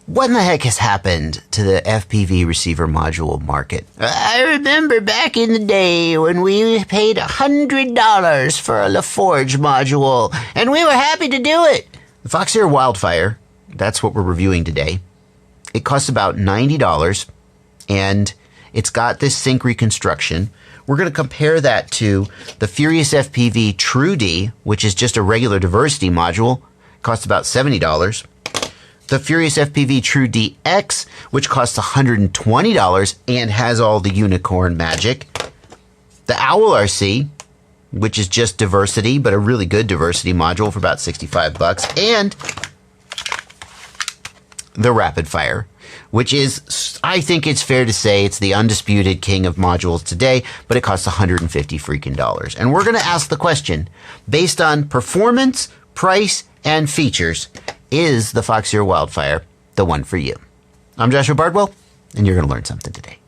What in the heck has happened to the FPV receiver module market? I remember back in the day when we paid $100 for a LaForge module, and we were happy to do it. The Foxeer Wildfire, that's what we're reviewing today. It costs about $90, and it's got this sync reconstruction. We're going to compare that to the Furious FPV True-D, which is just a regular diversity module. It costs about $70. The Furious FPV True-D X, which costs $120 and has all the unicorn magic. The OWLRC, which is just diversity, but a really good diversity module for about $65. And the RapidFire, which is, I think it's fair to say, it's the undisputed king of modules today, but it costs $150 freaking dollars. And we're going to ask the question, based on performance, price, and features, is the Foxeer Wildfire the one for you? I'm Joshua Bardwell, and you're going to learn something today.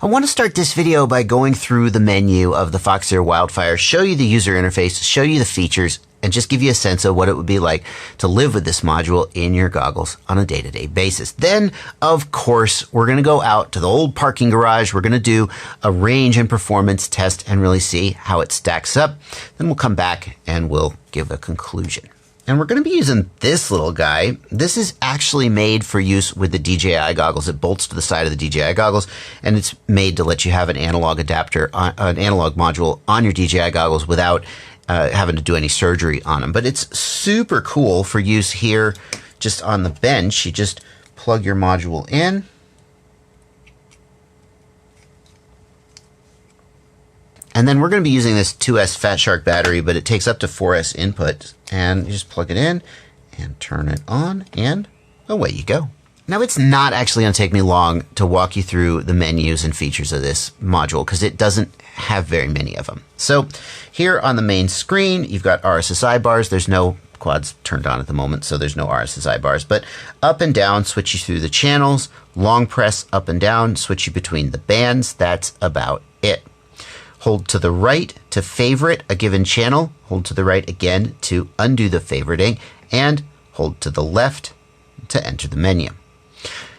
I want to start this video by going through the menu of the Foxeer Wildfire, show you the user interface, show you the features, and just give you a sense of what it would be like to live with this module in your goggles on a day-to-day basis. Then, of course, we're going to go out to the old parking garage. We're going to do a range and performance test and really see how it stacks up. Then we'll come back and we'll give a conclusion. And we're going to be using this little guy. This is actually made for use with the DJI goggles. It bolts to the side of the DJI goggles, and it's made to let you have an analog adapter, an analog module on your DJI goggles without having to do any surgery on them. But it's super cool for use here just on the bench. You just plug your module in. And then we're going to be using this 2S Fat Shark battery, but it takes up to 4S input. And you just plug it in and turn it on, and away you go. Now, it's not actually going to take me long to walk you through the menus and features of this module because it doesn't have very many of them. So here on the main screen, you've got RSSI bars. There's no quads turned on at the moment, so there's no RSSI bars. But up and down switch you through the channels. Long press up and down switch you between the bands. That's about it. Hold to the right to favorite a given channel. Hold to the right again to undo the favoriting. And hold to the left to enter the menu.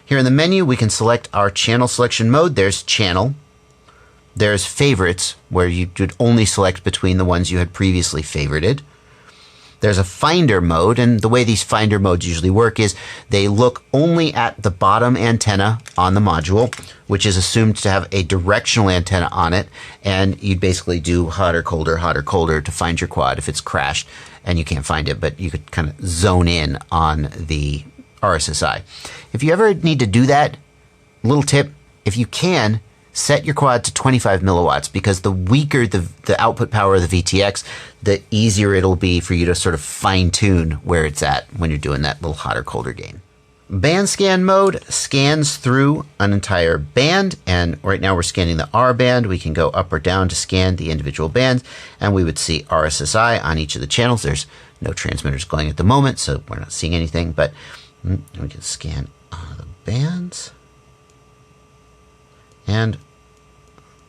Here in the menu, we can select our channel selection mode. There's channel. There's favorites, where you would only select between the ones you had previously favorited. There's a finder mode, and the way these finder modes usually work is they look only at the bottom antenna on the module, which is assumed to have a directional antenna on it, and you'd basically do hotter, colder to find your quad if it's crashed and you can't find it, but you could kind of zone in on the RSSI. If you ever need to do that, little tip, if you can, set your quad to 25 milliwatts, because the weaker the output power of the VTX, the easier it'll be for you to sort of fine tune where it's at when you're doing that little hotter, colder game. Band scan mode scans through an entire band, and right now we're scanning the R band. We can go up or down to scan the individual bands, and we would see RSSI on each of the channels. There's no transmitters going at the moment, so we're not seeing anything, but we can scan the bands. And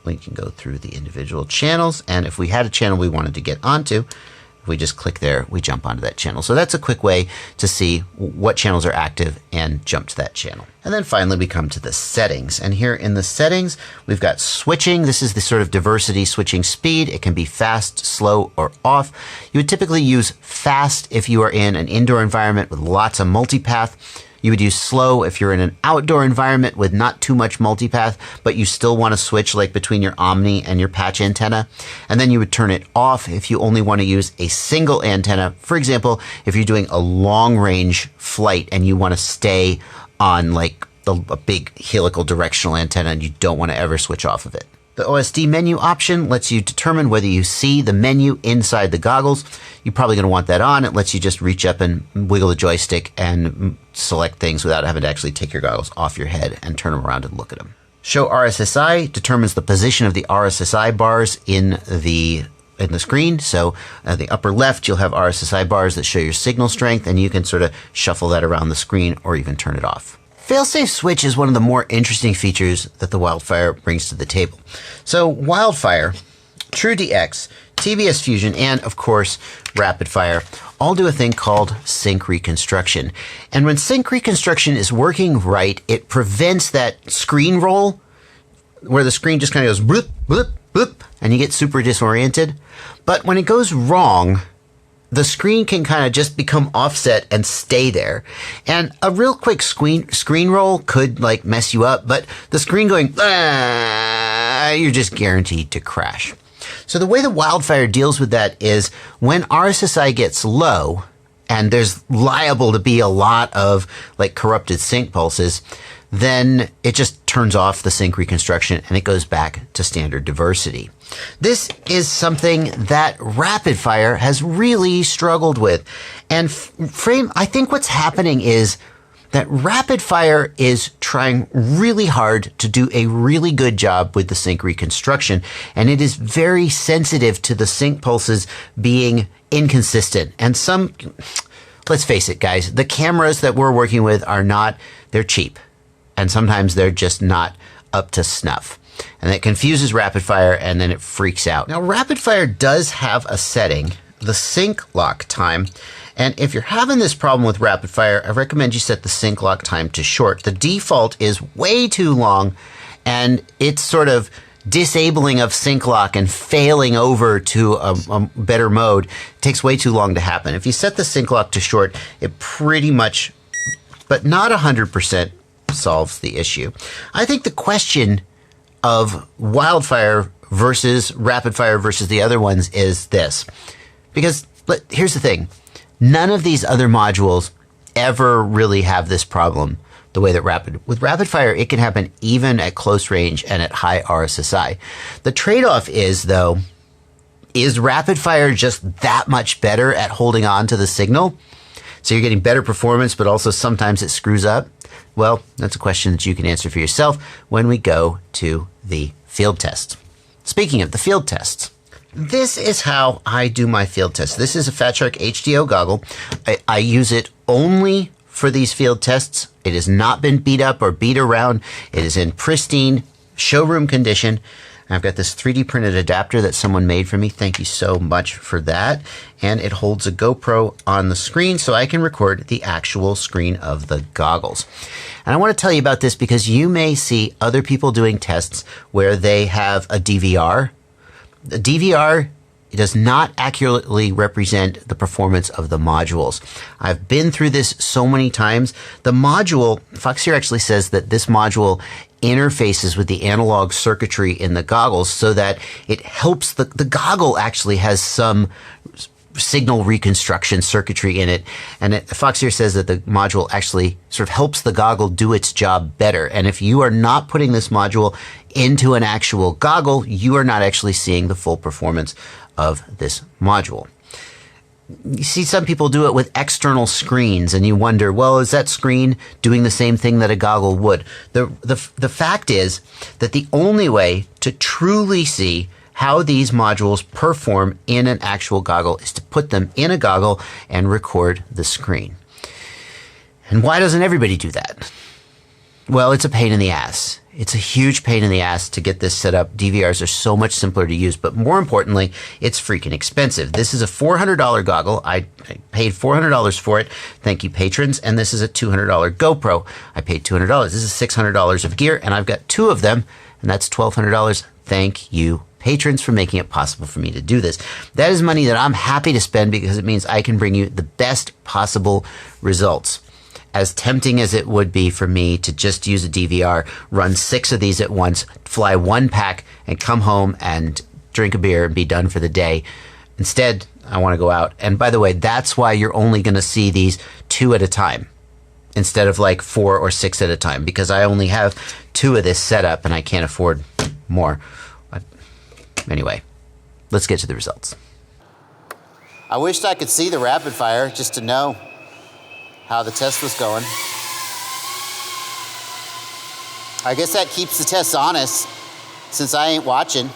we can go through the individual channels. And if we had a channel we wanted to get onto, if we just click there, we jump onto that channel. So that's a quick way to see what channels are active and jump to that channel. And then finally, we come to the settings. And here in the settings, we've got switching. This is the sort of diversity switching speed. It can be fast, slow, or off. You would typically use fast if you are in an indoor environment with lots of multipath. You would use slow if you're in an outdoor environment with not too much multipath, but you still want to switch like between your Omni and your patch antenna. And then you would turn it off if you only want to use a single antenna. For example, if you're doing a long range flight and you want to stay on like a big helical directional antenna and you don't want to ever switch off of it. The OSD menu option lets you determine whether you see the menu inside the goggles. You're probably going to want that on. It lets you just reach up and wiggle the joystick and select things without having to actually take your goggles off your head and turn them around and look at them. Show RSSI determines the position of the RSSI bars in the screen. So at the upper left, you'll have RSSI bars that show your signal strength, and you can sort of shuffle that around the screen or even turn it off. Failsafe switch is one of the more interesting features that the Wildfire brings to the table. So Wildfire True-D, TBS Fusion, and of course, RapidFire all do a thing called sync reconstruction. And when sync reconstruction is working right, it prevents that screen roll where the screen just kind of goes bloop, bloop, bloop, and you get super disoriented. But when it goes wrong, the screen can kind of just become offset and stay there. And a real quick screen roll could like mess you up, but the screen going, you're just guaranteed to crash. So the way the Wildfire deals with that is when RSSI gets low and there's liable to be a lot of like corrupted sync pulses, then it just turns off the sync reconstruction and it goes back to standard diversity. This is something that RapidFire has really struggled with. And I think what's happening is that RapidFire is trying really hard to do a really good job with the sync reconstruction, and it is very sensitive to the sync pulses being inconsistent. And let's face it, guys, the cameras that we're working with they're cheap, and sometimes they're just not up to snuff. And that confuses RapidFire, and then it freaks out. Now, RapidFire does have a setting, the sync lock time. And if you're having this problem with RapidFire, I recommend you set the sync lock time to short. The default is way too long, and it's sort of disabling of sync lock and failing over to a better mode. It takes way too long to happen. If you set the sync lock to short, it pretty much, but not 100%, solves the issue. I think the question of Wildfire versus RapidFire versus the other ones is this. Because here's the thing. None of these other modules ever really have this problem the way that with RapidFire, it can happen even at close range and at high RSSI. The trade-off is, though, is RapidFire just that much better at holding on to the signal? So you're getting better performance, but also sometimes it screws up? Well, that's a question that you can answer for yourself when we go to the field test. Speaking of the field tests, this is how I do my field tests. This is a Fat Shark HDO goggle. I use it only for these field tests. It has not been beat up or beat around. It is in pristine showroom condition. I've got this 3D printed adapter that someone made for me. Thank you so much for that. And it holds a GoPro on the screen so I can record the actual screen of the goggles. And I want to tell you about this because you may see other people doing tests where they have a DVR. The DVR does not accurately represent the performance of the modules. I've been through this so many times. The module, Foxeer actually says that this module interfaces with the analog circuitry in the goggles so that it helps the goggle actually has some signal reconstruction circuitry in it. And Foxeer says that the module actually sort of helps the goggle do its job better. And if you are not putting this module into an actual goggle, you are not actually seeing the full performance of this module. You see some people do it with external screens and you wonder, well, is that screen doing the same thing that a goggle would? The fact is that the only way to truly see how these modules perform in an actual goggle is to put them in a goggle and record the screen. And why doesn't everybody do that? Well, it's a pain in the ass. It's a huge pain in the ass to get this set up. DVRs are so much simpler to use, but more importantly, it's freaking expensive. This is a $400 goggle. I paid $400 for it. Thank you, patrons. And this is a $200 GoPro. I paid $200. This is $600 of gear, and I've got two of them, and that's $1,200. Thank you, patrons, for making it possible for me to do this. That is money that I'm happy to spend because it means I can bring you the best possible results. As tempting as it would be for me to just use a DVR, run 6 of these at once, fly 1 pack, and come home and drink a beer and be done for the day. Instead, I want to go out. And by the way, that's why you're only going to see these 2 at a time instead of like 4 or 6 at a time, because I only have 2 of this set up and I can't afford more. But anyway, let's get to the results. I wished I could see the RapidFire just to know how the test was going. I guess that keeps the test honest, since I ain't watching.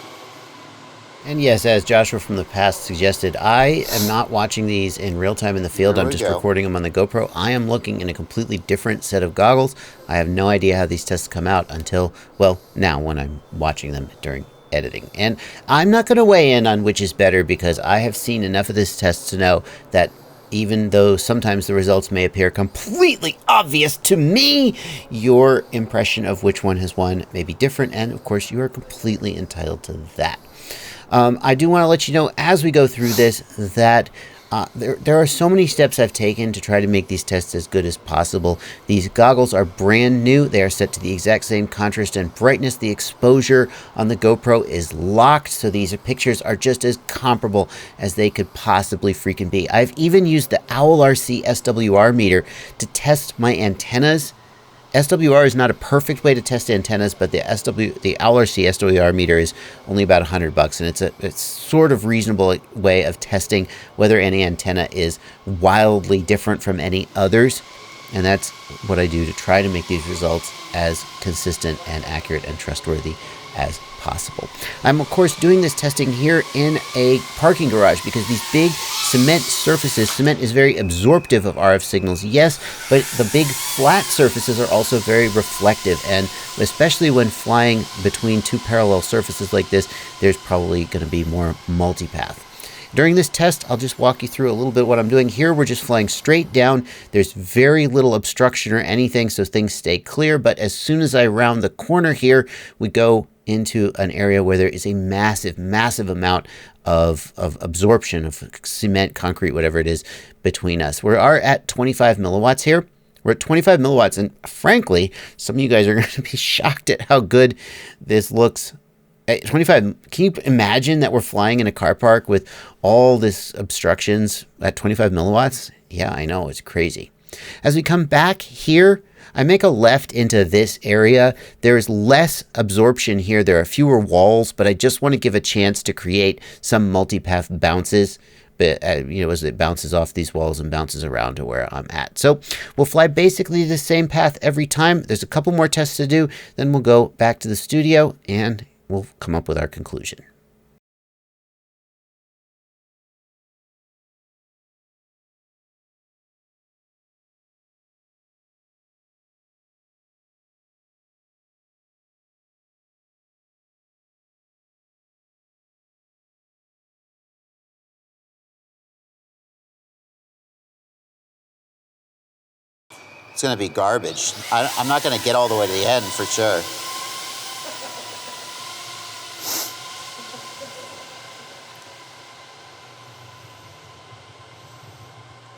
And yes, as Joshua from the past suggested, I am not watching these in real time in the field. I'm just recording them on the GoPro. I am looking in a completely different set of goggles. I have no idea how these tests come out until, well, now when I'm watching them during editing. And I'm not going to weigh in on which is better because I have seen enough of this test to know that even though sometimes the results may appear completely obvious to me, your impression of which one has won may be different, and of course you are completely entitled to that. I do want to let you know as we go through this that there are so many steps I've taken to try to make these tests as good as possible. These goggles are brand new. They are set to the exact same contrast and brightness. The exposure on the GoPro is locked, so these pictures are just as comparable as they could possibly freaking be. I've even used the OWLRC SWR Meter to test my antennas. SWR is not a perfect way to test antennas, but the OWLRC SWR meter is only about $100, and it's sort of reasonable way of testing whether any antenna is wildly different from any others. And that's what I do to try to make these results as consistent and accurate and trustworthy as possible. I'm of course doing this testing here in a parking garage because these big cement surfaces, cement is very absorptive of RF signals, yes, but the big flat surfaces are also very reflective, and especially when flying between two parallel surfaces like this, there's probably going to be more multipath. During this test, I'll just walk you through a little bit what I'm doing here. We're just flying straight down. There's very little obstruction or anything, so things stay clear. But as soon as I round the corner here, we go into an area where there is a massive, massive amount of absorption of cement, concrete, whatever it is, between us. We are at 25 milliwatts here. We're at 25 milliwatts, and frankly, some of you guys are going to be shocked at how good this looks. At 25, can you imagine that we're flying in a car park with all this obstructions at 25 milliwatts? Yeah, I know, it's crazy. As we come back here, I make a left into this area. There's less absorption here. There are fewer walls, but I just want to give a chance to create some multipath bounces, but as it bounces off these walls and bounces around to where I'm at. So we'll fly basically the same path every time. There's a couple more tests to do. Then we'll go back to the studio and we'll come up with our conclusion. It's going to be garbage. I'm not going to get all the way to the end for sure.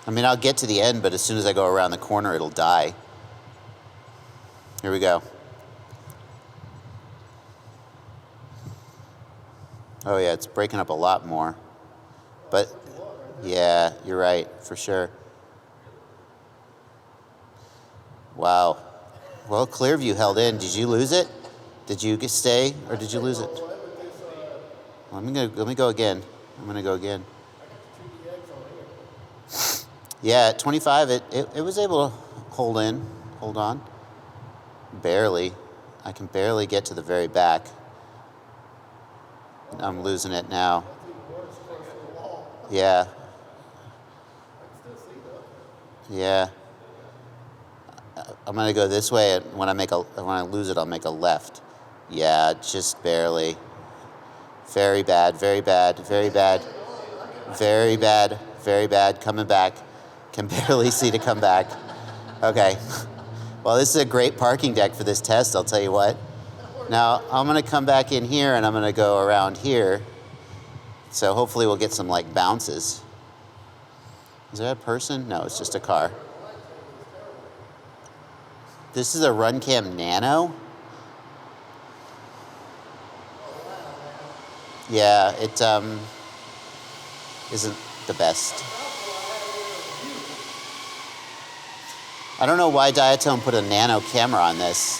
I mean, I'll get to the end, but as soon as I go around the corner, it'll die. Here we go. Oh yeah, it's breaking up a lot more. But yeah, you're right, for sure. Wow. Well, Clearview held in. Did you lose it? Did you stay, or did you lose it? Let me go again. I'm gonna go again. Yeah, at 25, it was able to hold on. Barely. I can barely get to the very back. I'm losing it now. Yeah. Yeah. I'm gonna go this way, and when I lose it, I'll make a left. Yeah, just barely. Very bad, very bad, very bad, very bad, very bad. Coming back. Can barely see to come back. Okay. Well, this is a great parking deck for this test, I'll tell you what. Now, I'm gonna come back in here and I'm gonna go around here. So hopefully we'll get some like bounces. Is that a person? No, it's just a car. This is a RunCam Nano. Yeah, it isn't the best. I don't know why Diatone put a nano camera on this.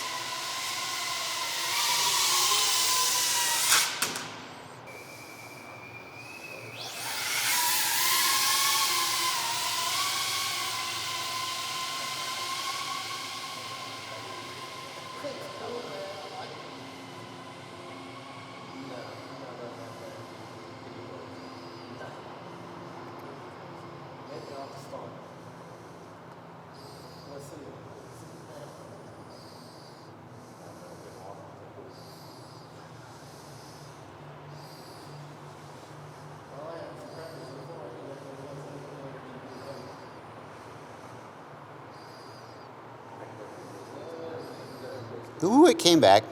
Ooh, it came back.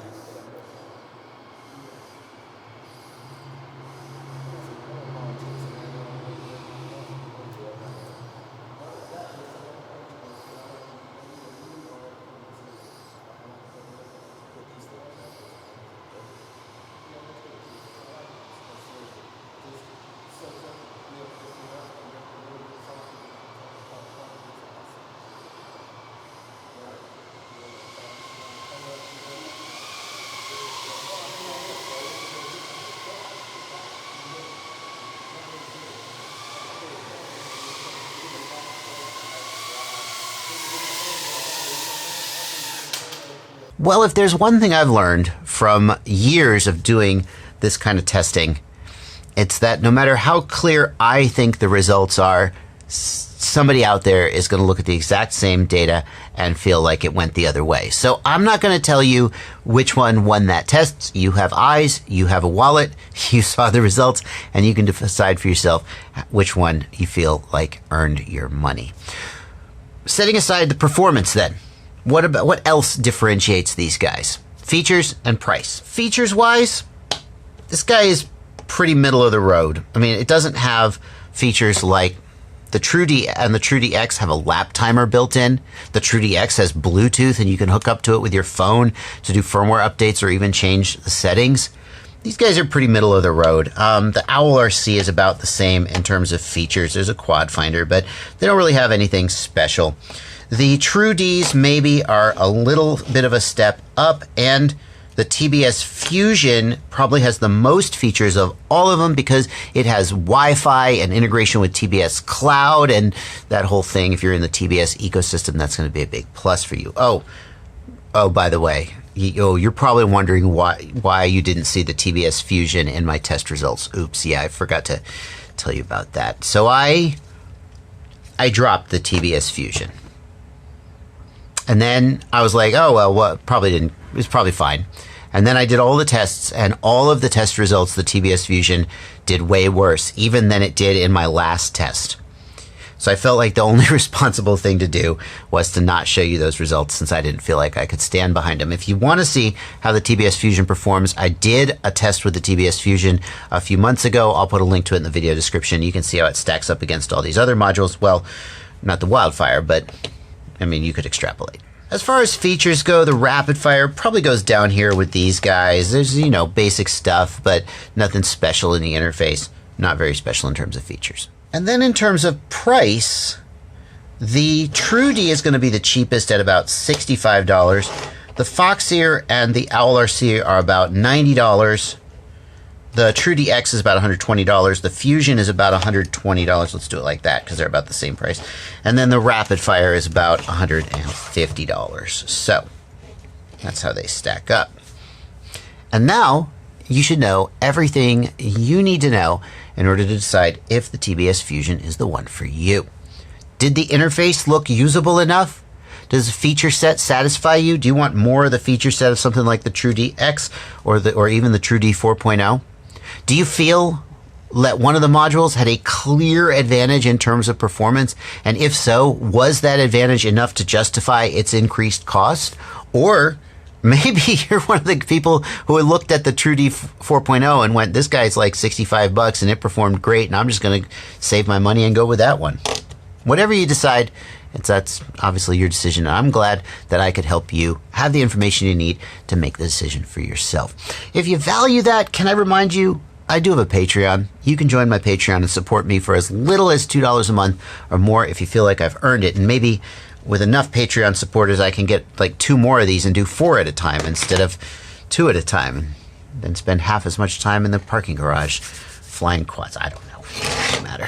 Well, if there's one thing I've learned from years of doing this kind of testing, it's that no matter how clear I think the results are, somebody out there is going to look at the exact same data and feel like it went the other way. So I'm not going to tell you which one won that test. You have eyes, you have a wallet, you saw the results, and you can decide for yourself which one you feel like earned your money. Setting aside the performance then, what else differentiates these guys? Features and price. Features wise, this guy is pretty middle of the road. I mean, it doesn't have features like the True-D and the True-D X have a lap timer built in. The True-D X has Bluetooth and you can hook up to it with your phone to do firmware updates or even change the settings. These guys are pretty middle of the road. The OWLRC is about the same in terms of features. There's a quad finder, but they don't really have anything special. The True-Ds maybe are a little bit of a step up, and the TBS Fusion probably has the most features of all of them because it has Wi-Fi and integration with TBS Cloud and that whole thing. If you're in the TBS ecosystem, that's going to be a big plus for you. Oh, by the way, you're probably wondering why you didn't see the TBS Fusion in my test results. Oops, yeah, I forgot to tell you about that. So I dropped the TBS Fusion. And then I was like, oh, well, it was probably fine. And then I did all the tests, and all of the test results, the TBS Fusion did way worse, even than it did in my last test. So I felt like the only responsible thing to do was to not show you those results since I didn't feel like I could stand behind them. If you want to see how the TBS Fusion performs, I did a test with the TBS Fusion a few months ago. I'll put a link to it in the video description. You can see how it stacks up against all these other modules. Well, not the Wildfire, but I mean, you could extrapolate. As far as features go, the RapidFire probably goes down here with these guys. There's, basic stuff, but nothing special in the interface. Not very special in terms of features. And then in terms of price, the True-D is going to be the cheapest at about $65. The Foxeer and the OWLRC are about $90. The True-D X is about $120. The Fusion is about $120. Let's do it like that because they're about the same price. And then the RapidFire is about $150. So that's how they stack up. And now you should know everything you need to know in order to decide if the TBS Fusion is the one for you. Did the interface look usable enough? Does the feature set satisfy you? Do you want more of the feature set of something like the True-D X or even the True-D 4.0? Do you feel that one of the modules had a clear advantage in terms of performance? And if so, was that advantage enough to justify its increased cost? Or maybe you're one of the people who looked at the True-D 4.0 and went, this guy's like $65 and it performed great, and I'm just going to save my money and go with that one. Whatever you decide, that's obviously your decision. And I'm glad that I could help you have the information you need to make the decision for yourself. If you value that, can I remind you, I do have a Patreon. You can join my Patreon and support me for as little as $2 a month or more if you feel like I've earned it. And maybe with enough Patreon supporters, I can get like 2 more of these and do 4 at a time instead of 2 at a time. And then spend half as much time in the parking garage flying quads. I don't know. It doesn't matter.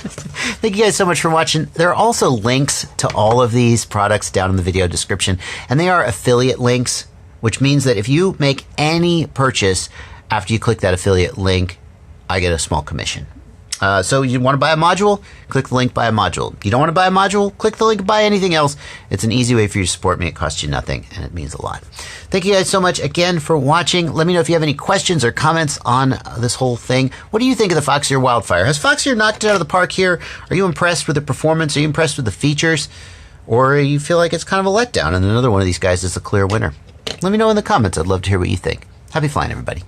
Thank you guys so much for watching. There are also links to all of these products down in the video description, and they are affiliate links, which means that if you make any purchase after you click that affiliate link, I get a small commission. So you want to buy a module? Click the link, buy a module. You don't want to buy a module? Click the link, buy anything else. It's an easy way for you to support me. It costs you nothing, and it means a lot. Thank you guys so much again for watching. Let me know if you have any questions or comments on this whole thing. What do you think of the Foxeer Wildfire? Has Foxeer knocked it out of the park here? Are you impressed with the performance? Are you impressed with the features? Or you feel like it's kind of a letdown and another one of these guys is the clear winner? Let me know in the comments. I'd love to hear what you think. Happy flying, everybody.